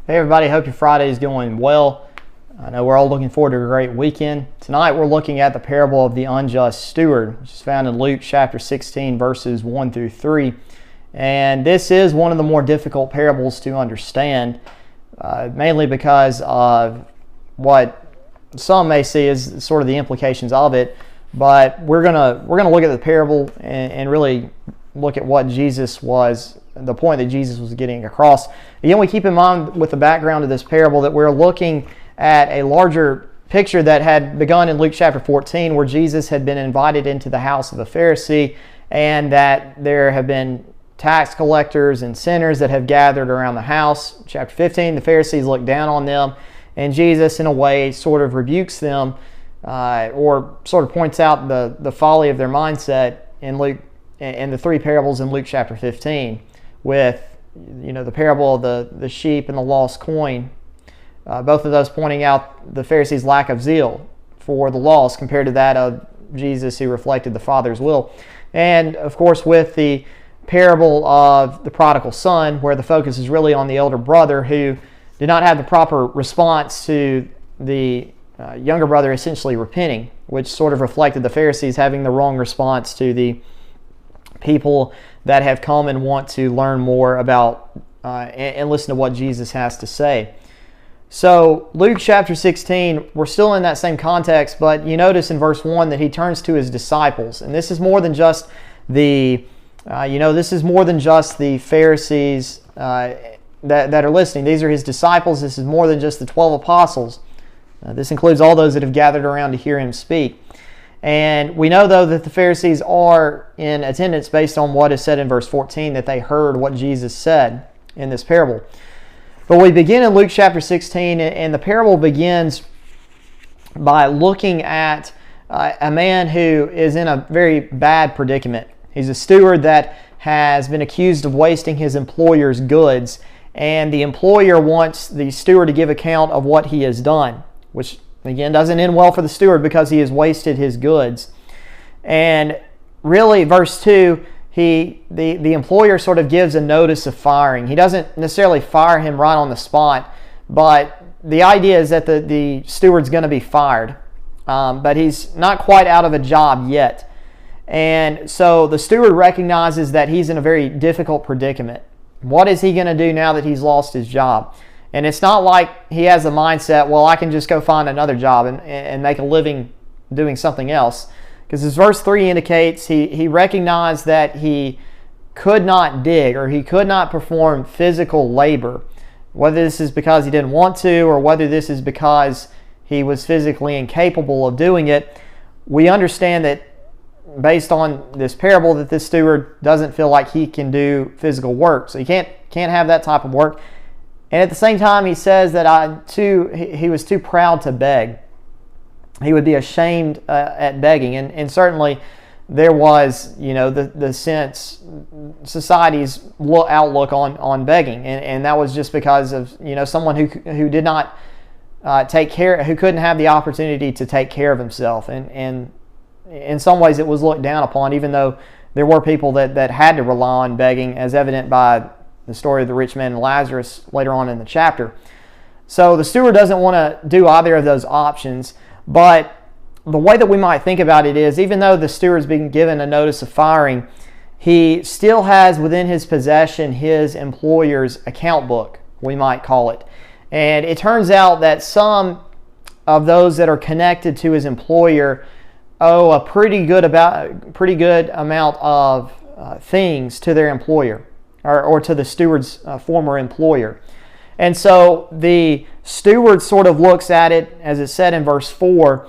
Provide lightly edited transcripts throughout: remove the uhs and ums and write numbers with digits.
Hey everybody, hope your Friday is going well. I know we're all looking forward to a great weekend. Tonight we're looking at the parable of the unjust steward, which is found in Luke chapter 16 verses 1 through 3. And this is one of the more difficult parables to understand, mainly because of what some may see as sort of the implications of it. But we're gonna look at the parable and really look at what the point that Jesus was getting across. Again, we keep in mind with the background of this parable that we're looking at a larger picture that had begun in Luke chapter 14, where Jesus had been invited into the house of a Pharisee, and that there have been tax collectors and sinners that have gathered around the house. Chapter 15, the Pharisees look down on them, and Jesus, in a way, sort of rebukes them or sort of points out the folly of their mindset in the three parables in Luke chapter 15, with the parable of the sheep and the lost coin. Both of those pointing out the Pharisees' lack of zeal for the lost compared to that of Jesus, who reflected the Father's will. And of course, with the parable of the prodigal son, where the focus is really on the elder brother who did not have the proper response to the younger brother essentially repenting, which sort of reflected the Pharisees having the wrong response to the people that have come and want to learn more about and listen to what Jesus has to say. So Luke chapter 16, we're still in that same context, but you notice in verse 1 that he turns to his disciples, and this is more than just the Pharisees that are listening. These are his disciples. This is more than just the 12 apostles. This includes all those that have gathered around to hear him speak. And we know, though, that the Pharisees are in attendance based on what is said in verse 14, that they heard what Jesus said in this parable. But we begin in Luke chapter 16, and the parable begins by looking at a man who is in a very bad predicament. He's a steward that has been accused of wasting his employer's goods, and the employer wants the steward to give account of what he has done, which again doesn't end well for the steward because he has wasted his goods. And really, verse 2, the employer sort of gives a notice of firing. He doesn't necessarily fire him right on the spot, but the idea is that the steward's going to be fired, but he's not quite out of a job yet. And so the steward recognizes that he's in a very difficult predicament. What is he going to do now that he's lost his job? And it's not like he has the mindset, well, I can just go find another job and make a living doing something else. Because as verse 3 indicates, he recognized that he could not dig, or he could not perform physical labor. Whether this is because he didn't want to, or whether this is because he was physically incapable of doing it, we understand that based on this parable that this steward doesn't feel like he can do physical work. So he can't have that type of work. And at the same time, he says that he was too proud to beg. He would be ashamed at begging. And certainly there was, the sense, society's outlook on begging. And that was just because of, someone who did not who couldn't have the opportunity to take care of himself. And in some ways it was looked down upon, even though there were people that had to rely on begging, as evident by the story of the rich man and Lazarus later on in the chapter. So the steward doesn't want to do either of those options, but the way that we might think about it is, even though the steward's been given a notice of firing, he still has within his possession his employer's account book, we might call it. And it turns out that some of those that are connected to his employer owe a pretty good amount of things to their employer, or to the steward's former employer. And so the steward sort of looks at it, as it said in verse 4,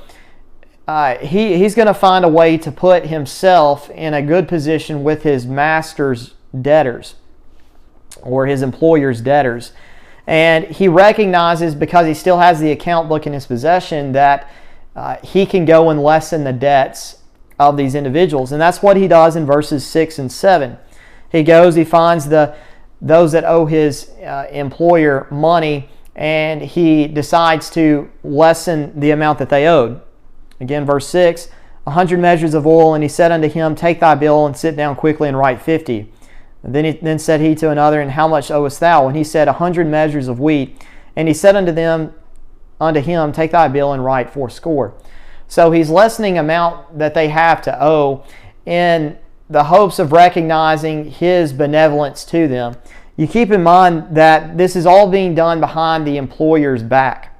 he's going to find a way to put himself in a good position with his master's debtors, or his employer's debtors. And he recognizes, because he still has the account book in his possession, that he can go and lessen the debts of these individuals. And that's what he does in verses 6 and 7. He goes, he finds those that owe his employer money, and he decides to lessen the amount that they owed. Again, verse 6, 100 measures of oil, and he said unto him, Take thy bill, and sit down quickly and write 50. Then said he to another, And how much owest thou? And he said, 100 measures of wheat. And he said unto him, Take thy bill and write 80. So he's lessening amount that they have to owe in the hopes of recognizing his benevolence to them. You keep in mind that this is all being done behind the employer's back,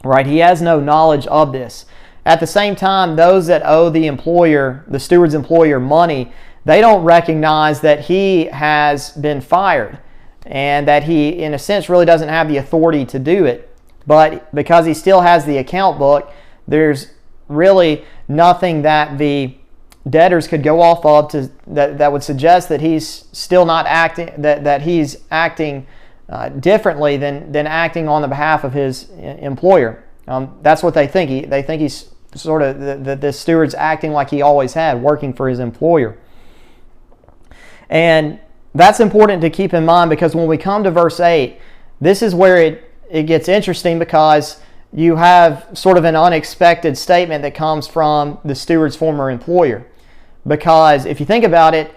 right? He has no knowledge of this. At the same time, those that owe the employer, the steward's employer, money, they don't recognize that he has been fired and that he, in a sense, really doesn't have the authority to do it. But because he still has the account book, there's really nothing that the debtors could go off of that would suggest that he's still not acting, that he's acting differently than acting on the behalf of his employer. That's what they think. They think he's sort of the steward's acting like he always had, working for his employer. And that's important to keep in mind, because when we come to verse 8, this is where it gets interesting, because you have sort of an unexpected statement that comes from the steward's former employer. Because if you think about it,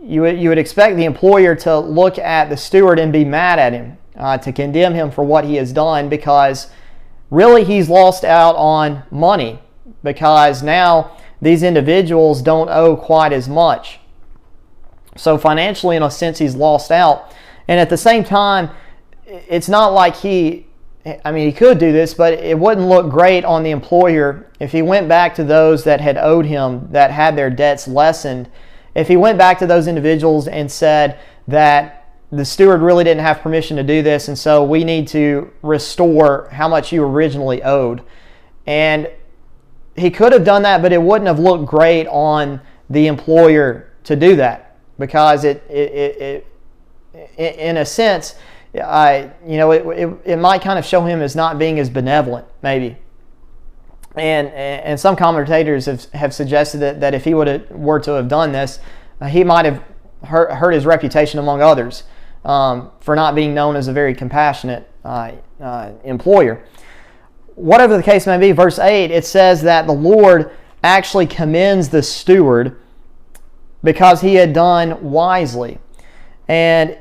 you would expect the employer to look at the steward and be mad at him, to condemn him for what he has done, because really he's lost out on money, because now these individuals don't owe quite as much. So financially, in a sense, he's lost out. And at the same time, it's not like he could do this, but it wouldn't look great on the employer if he went back to those that had owed him, that had their debts lessened. If he went back to those individuals and said that the steward really didn't have permission to do this, and so we need to restore how much you originally owed. And he could have done that, but it wouldn't have looked great on the employer to do that, because it in a sense, it might kind of show him as not being as benevolent, maybe. And some commentators have suggested that if he were to have done this, he might have hurt his reputation among others for not being known as a very compassionate employer. Whatever the case may be, verse 8, it says that the Lord actually commends the steward because he had done wisely. And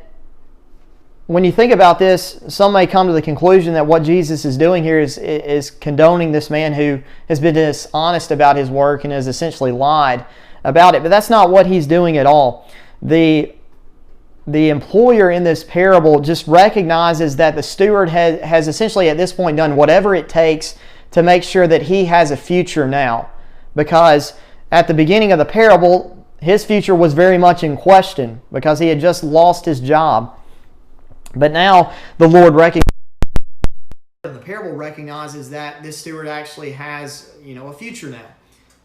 when you think about this, some may come to the conclusion that what Jesus is doing here is condoning this man who has been dishonest about his work and has essentially lied about it. But that's not what he's doing at all. The employer in this parable just recognizes that the steward has essentially at this point done whatever it takes to make sure that he has a future now. Because at the beginning of the parable, his future was very much in question because he had just lost his job. But now the Lord the parable recognizes that this steward actually has, a future now,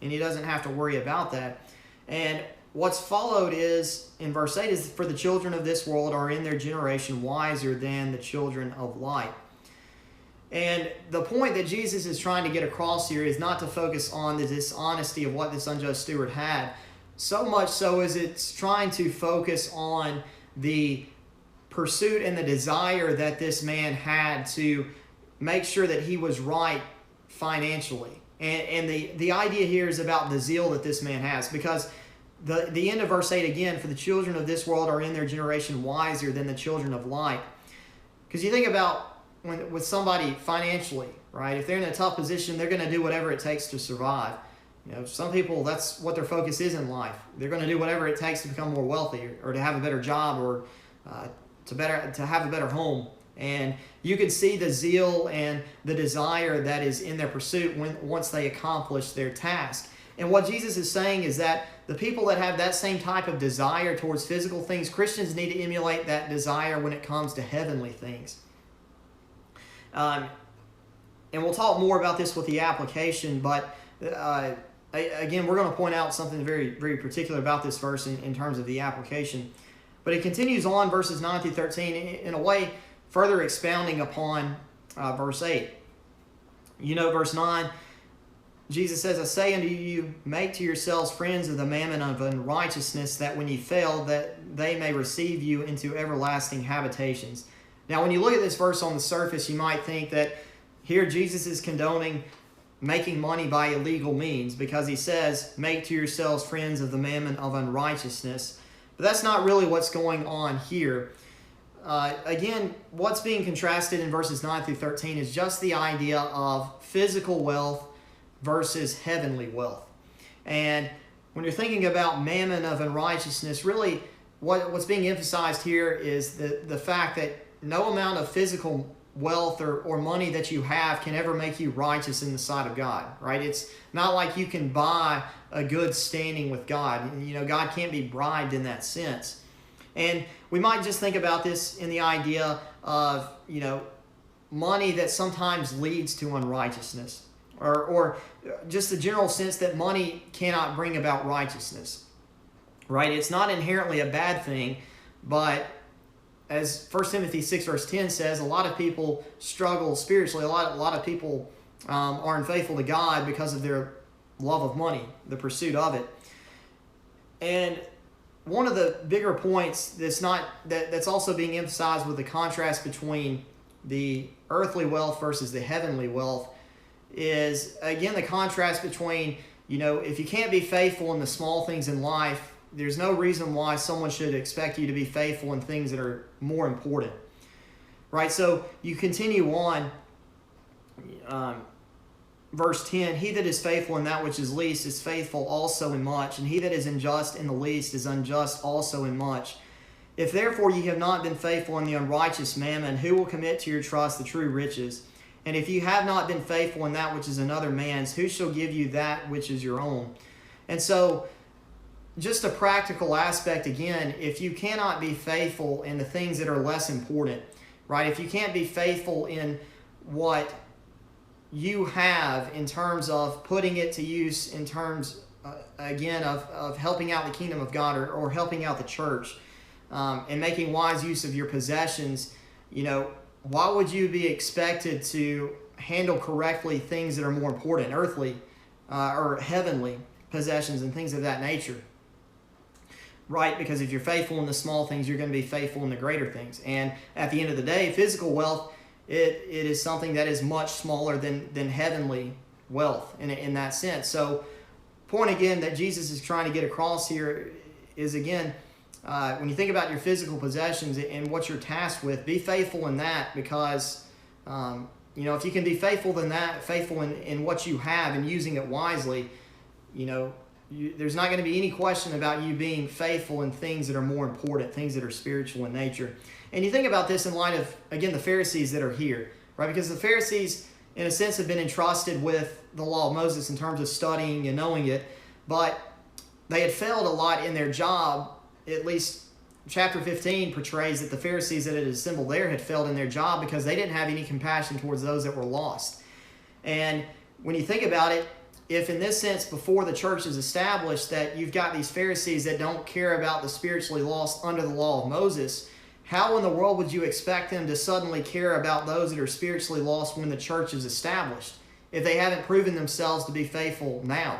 and he doesn't have to worry about that. And what's followed is, in verse 8, is for the children of this world are in their generation wiser than the children of light. And the point that Jesus is trying to get across here is not to focus on the dishonesty of what this unjust steward had, so much so as it's trying to focus on the pursuit and the desire that this man had to make sure that he was right financially. And the idea here is about the zeal that this man has, because the end of verse 8 again, for the children of this world are in their generation wiser than the children of light. Because you think about with somebody financially, right? If they're in a tough position, they're going to do whatever it takes to survive. Some people, that's what their focus is in life. They're going to do whatever it takes to become more wealthy, or to have a better job, or to have a better home. And you can see the zeal and the desire that is in their pursuit once they accomplish their task. And what Jesus is saying is that the people that have that same type of desire towards physical things, Christians need to emulate that desire when it comes to heavenly things. And we'll talk more about this with the application, but again, we're going to point out something very, very particular about this verse in terms of the application. But it continues on, verses 9 through 13, in a way further expounding upon verse 8. Verse 9, Jesus says, I say unto you, make to yourselves friends of the mammon of unrighteousness, that when ye fail, that they may receive you into everlasting habitations. Now, when you look at this verse on the surface, you might think that here Jesus is condoning making money by illegal means, because he says, make to yourselves friends of the mammon of unrighteousness. But that's not really what's going on here. Again, what's being contrasted in verses 9 through 13 is just the idea of physical wealth versus heavenly wealth. And when you're thinking about mammon of unrighteousness, really what's being emphasized here is the fact that no amount of physical wealth or money that you have can ever make you righteous in the sight of God, right? It's not like you can buy a good standing with God. You know, God can't be bribed in that sense. And we might just think about this in the idea of, you know, money that sometimes leads to unrighteousness, or just the general sense that money cannot bring about righteousness, right? It's not inherently a bad thing, but as 1 Timothy 6 verse 10 says, a lot of people struggle spiritually. A lot of people are unfaithful to God because of their love of money, the pursuit of it. And one of the bigger points that's also being emphasized with the contrast between the earthly wealth versus the heavenly wealth is, again, the contrast between, you know, if you can't be faithful in the small things in life, there's no reason why someone should expect you to be faithful in things that are more important, right? So you continue on, verse 10, he that is faithful in that which is least is faithful also in much, and he that is unjust in the least is unjust also in much. If therefore ye have not been faithful in the unrighteous mammon, who will commit to your trust the true riches? And if you have not been faithful in that which is another man's, who shall give you that which is your own? And so, just a practical aspect again, if you cannot be faithful in the things that are less important, right? If you can't be faithful in what you have in terms of putting it to use in terms, again, of helping out the kingdom of God or helping out the church and making wise use of your possessions, you know, why would you be expected to handle correctly things that are more important, earthly or heavenly possessions and things of that nature? Right, because if you're faithful in the small things, you're going to be faithful in the greater things. And at the end of the day, physical wealth, it is something that is much smaller than heavenly wealth in that sense. So, point again that Jesus is trying to get across here is, again, when you think about your physical possessions and what you're tasked with, be faithful in that, because you know, if you can be faithful in that, faithful in what you have and using it wisely, you know, there's not going to be any question about you being faithful in things that are more important, things that are spiritual in nature. And you think about this in light of, again, the Pharisees that are here, right? Because the Pharisees, in a sense, have been entrusted with the law of Moses in terms of studying and knowing it, but they had failed a lot in their job. At least chapter 15 portrays that the Pharisees that had assembled there had failed in their job because they didn't have any compassion towards those that were lost. And when you think about it, if in this sense, before the church is established, that you've got these Pharisees that don't care about the spiritually lost under the law of Moses, how in the world would you expect them to suddenly care about those that are spiritually lost when the church is established, if they haven't proven themselves to be faithful now?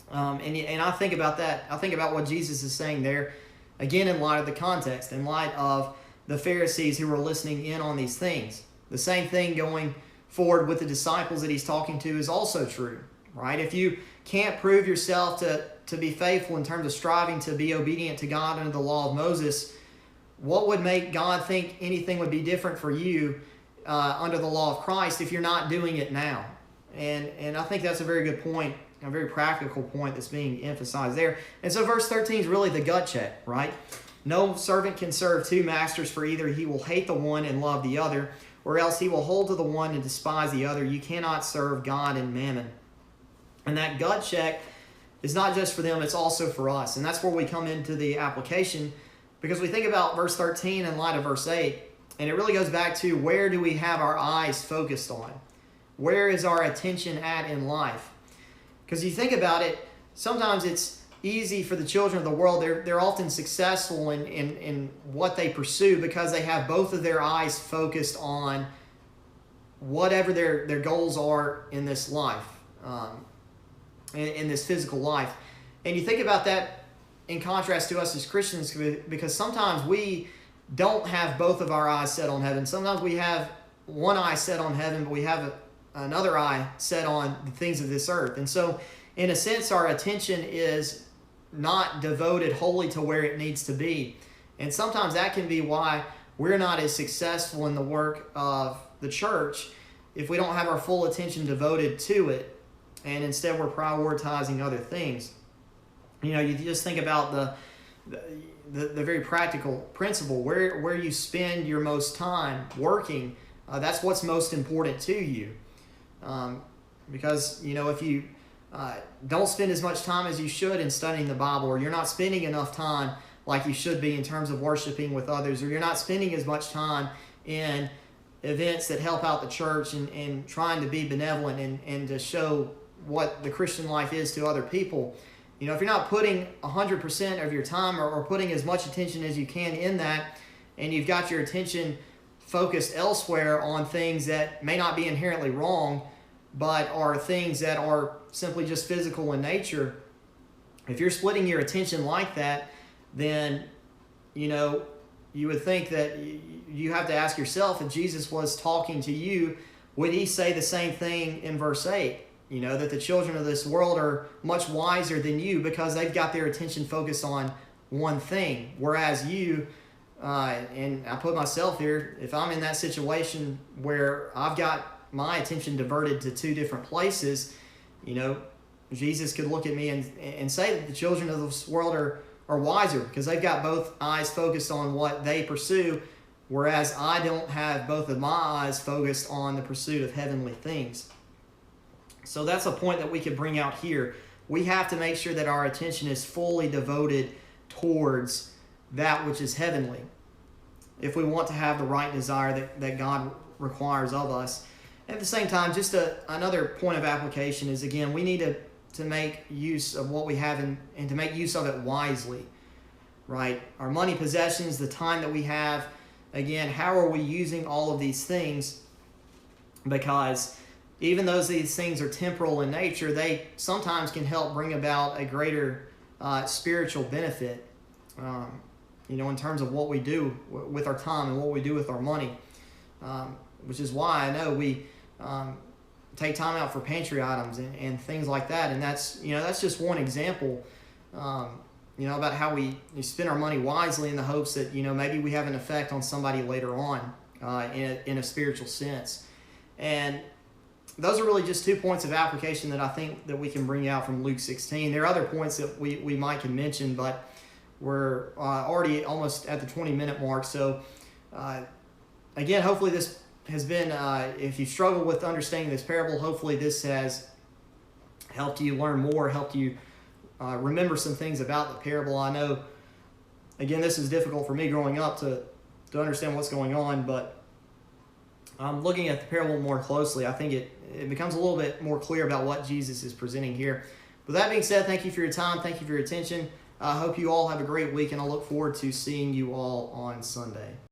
And I think about that. I think about what Jesus is saying there, again, in light of the context, in light of the Pharisees who were listening in on these things. The same thing going forward with the disciples that he's talking to is also true, right? If you can't prove yourself to be faithful in terms of striving to be obedient to God under the law of Moses, what would make God think anything would be different for you under the law of Christ if you're not doing it now? And I think that's a very good point, a very practical point that's being emphasized there. And so verse 13 is really the gut check, right? No servant can serve two masters, for either he will hate the one and love the other, or else he will hold to the one and despise the other. You cannot serve God and mammon. And that gut check is not just for them, it's also for us. And that's where we come into the application, because we think about verse 13 in light of verse 8, and it really goes back to, where do we have our eyes focused on? Where is our attention at in life? Because you think about it, sometimes it's easy for the children of the world. They're often successful in what they pursue because they have both of their eyes focused on whatever their goals are in this life, in this physical life. And you think about that in contrast to us as Christians, because sometimes we don't have both of our eyes set on heaven. Sometimes we have one eye set on heaven, but we have another eye set on the things of this earth. And so, in a sense, our attention is not devoted wholly to where it needs to be. And sometimes that can be why we're not as successful in the work of the church if we don't have our full attention devoted to it, and instead we're prioritizing other things. You know, you just think about the very practical principle, where you spend your most time working, that's what's most important to you. Because, you know, if you don't spend as much time as you should in studying the Bible, or you're not spending enough time like you should be in terms of worshiping with others, or you're not spending as much time in events that help out the church and trying to be benevolent and to show what the Christian life is to other people, you know, if you're not putting 100% of your time or putting as much attention as you can in that, and you've got your attention focused elsewhere on things that may not be inherently wrong, but are things that are simply just physical in nature, if you're splitting your attention like that, then, you know, you would think that you have to ask yourself, if Jesus was talking to you, would he say the same thing in verse 8? You know, that the children of this world are much wiser than you because they've got their attention focused on one thing. Whereas you, and I put myself here, if I'm in that situation where I've got my attention diverted to two different places, you know, Jesus could look at me and say that the children of this world are wiser because they've got both eyes focused on what they pursue, whereas I don't have both of my eyes focused on the pursuit of heavenly things. So that's a point that we could bring out here. We have to make sure that our attention is fully devoted towards that which is heavenly if we want to have the right desire that God requires of us. At the same time, just another point of application is, again, we need to make use of what we have and to make use of it wisely, right? Our money, possessions, the time that we have, again, how are we using all of these things? Because even though these things are temporal in nature, they sometimes can help bring about a greater spiritual benefit, you know, in terms of what we do with our time and what we do with our money, which is why I know we take time out for pantry items and things like that. And that's, you know, that's just one example, you know, about how we spend our money wisely in the hopes that, you know, maybe we have an effect on somebody later on in a spiritual sense. And those are really just 2 points of application that I think that we can bring out from Luke 16. There are other points that we might can mention, but we're already almost at the 20-minute mark. So, again, hopefully this has been, if you struggle with understanding this parable, hopefully this has helped you learn more, helped you remember some things about the parable. I know, again, this is difficult for me growing up to understand what's going on, but looking at the parable more closely, I think it becomes a little bit more clear about what Jesus is presenting here. With that being said, thank you for your time. Thank you for your attention. I hope you all have a great week, and I look forward to seeing you all on Sunday.